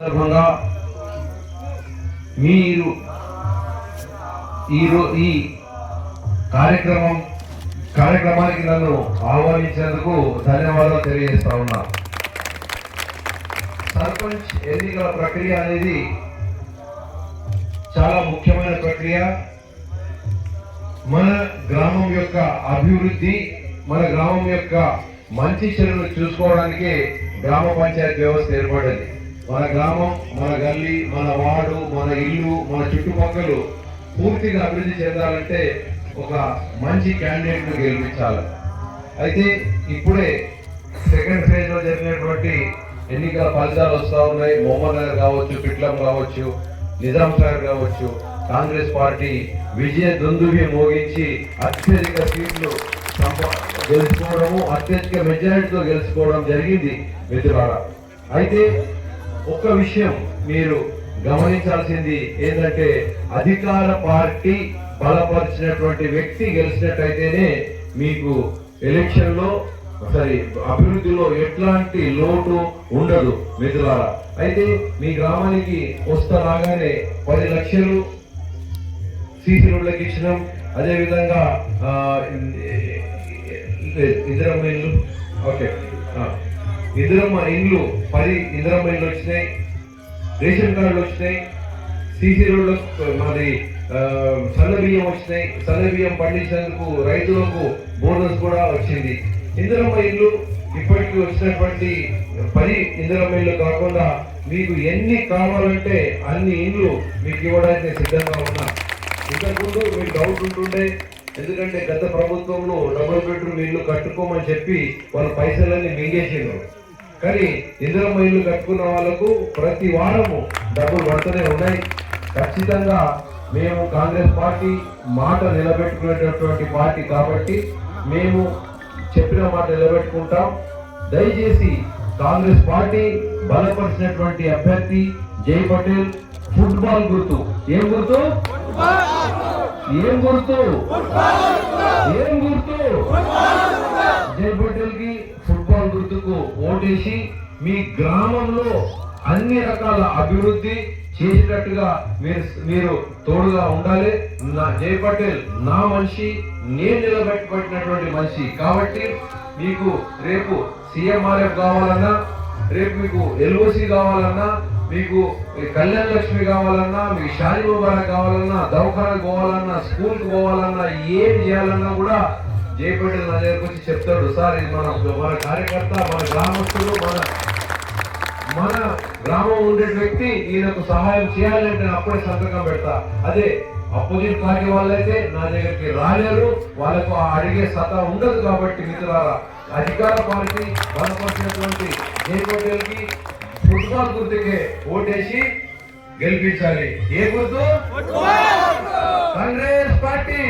సందర్భంగా మీరు ఈ కార్యక్రమానికి నన్ను ఆహ్వానించినందుకు ధన్యవాదాలు తెలియజేస్తా ఉన్నా. సర్పంచ్ ఎన్నికల ప్రక్రియ అనేది చాలా ముఖ్యమైన ప్రక్రియ. మన గ్రామం యొక్క అభివృద్ధి, మన గ్రామం యొక్క మంచి చెడును చూసుకోవడానికి గ్రామ పంచాయతీ వ్యవస్థ ఏర్పడింది. మన గ్రామం, మన గల్లీ, మన వార్డు, మన ఇల్లు, మన చుట్టుపక్కలు పూర్తిగా అభివృద్ధి చెందాలంటే ఒక మంచి క్యాండిడేట్ను గెలిపించాలి. అయితే ఇప్పుడే సెకండ్ ఫేజ్ లో జరిగినటువంటి ఎన్నికల ఫలితాలు వస్తూ ఉన్నాయి. మొహమ్మద్ నగర్ కావచ్చు, పిట్లం కావచ్చు, నిజాం సాగర్ కావచ్చు, కాంగ్రెస్ పార్టీ విజయ దుందుభి మోగించి అత్యధిక సీట్లు గెలుచుకోవడము, అత్యధిక మెజారిటీతో గెలుచుకోవడం జరిగింది మిత్రులారా. అయితే ఒక్క విషయం మీరు గమనించాల్సింది ఏంటంటే, అధికార పార్టీ బలపరిచినటువంటి వ్యక్తి గెలిచినట్టయితేనే మీకు ఎలక్షన్ లో అభివృద్ధిలో ఎట్లాంటి లోటు ఉండదు మిత్రులారా. అయితే మీ గ్రామానికి రాగానే 10 లక్షలు సీసీ రోడ్లకు ఇచ్చినాం. అదేవిధంగా ఇందిరమ్మ ఇల్లు, ఓకే, ఇందిరమ్మ ఇండ్లు 10 ఇందిరమ్మ ఇండ్లు వచ్చినాయి, రేషన్ కార్డులు వచ్చినాయి, సీసీ రోడ్లు మాది సన్న బియ్యం వచ్చినాయి, సన్న బియ్యం పండించేందుకు రైతులకు బోనస్ కూడా వచ్చింది. ఇందిరమ్మ ఇల్లు ఇప్పటికీ వచ్చినటువంటి 10 ఇందిరమ్మ ఇల్లు కాకుండా మీకు ఎన్ని కావాలంటే అన్ని ఇండ్లు మీకు ఇవ్వడానికి సిద్ధంగా ఉన్నా. ఇంతకుముందు మీకు డౌట్ ఉంటుండే, ఎందుకంటే గత ప్రభుత్వంలో డబుల్ బెడ్రూమ్ ఇల్లు కట్టుకోమని చెప్పి వాళ్ళ పైసలన్నీ మింగేసిండ్రు. కానీ ఇందిరమ్మ ఇల్లు కట్టుకున్న వాళ్ళకు ప్రతి వారము డబ్బులు పడుతూనే ఉన్నాయి. ఖచ్చితంగా మేము కాంగ్రెస్ పార్టీ మాట నిలబెట్టుకునేటటువంటి పార్టీ కాబట్టి మేము చెప్పిన మాట నిలబెట్టుకుంటాం. దయచేసి కాంగ్రెస్ పార్టీ బలపరిచినటువంటి అభ్యర్థి జై పటేల్ ఫుట్బాల్ గుర్తు. ఏం గుర్తు? ఏం గుర్తు? ఏం గుర్తు? జై పటేల్ కి ఫుట్బాల్ గుర్తుకు ఓటేసి మీ గ్రామంలో అన్ని రకాల అభివృద్ధి చేసేటట్టుగా మీరు తోడుగా ఉండాలి. జై పటేల్ నా మనిషి, నేను నిలబెట్టుబట్టినటువంటి మనిషి కాబట్టి మీకు రేపు సీఎంఆర్ఎఫ్ కావాలన్నా, రేపు మీకు ఎల్ఓసి కావాలన్నా, మీకు కళ్యాణ లక్ష్మి కావాలన్నా, మీకు షాదీ ముబారక్ కావాలన్నా, దవాఖానకు పోవాలన్నా, స్కూల్కి పోవాలన్నా, ఏం చేయాలన్నా కూడా జై పటేల్ నా దగ్గరకు వచ్చి చెప్తాడు. సార్ ఇది మన కార్యకర్త, మన గ్రామస్తులు, మన గ్రామం ఉండే వ్యక్తి, ఈయనకు సహాయం చేయాలంటే అప్పుడే సంతకం పెడతా. అదే అపోజిట్ పార్టీ వాళ్ళైతే నా దగ్గరికి రాలేరు, వాళ్ళకు అడిగే సత్తా ఉండదు. కాబట్టి మిత్రులారా, అధికార పార్టీ బలపరిచినటువంటి జై పటేల్ కి ఫుట్బాల్ గుర్తుకే ఓటేసి గెలిపించాలి. ఏ గుర్తు? కాంగ్రెస్ పార్టీ.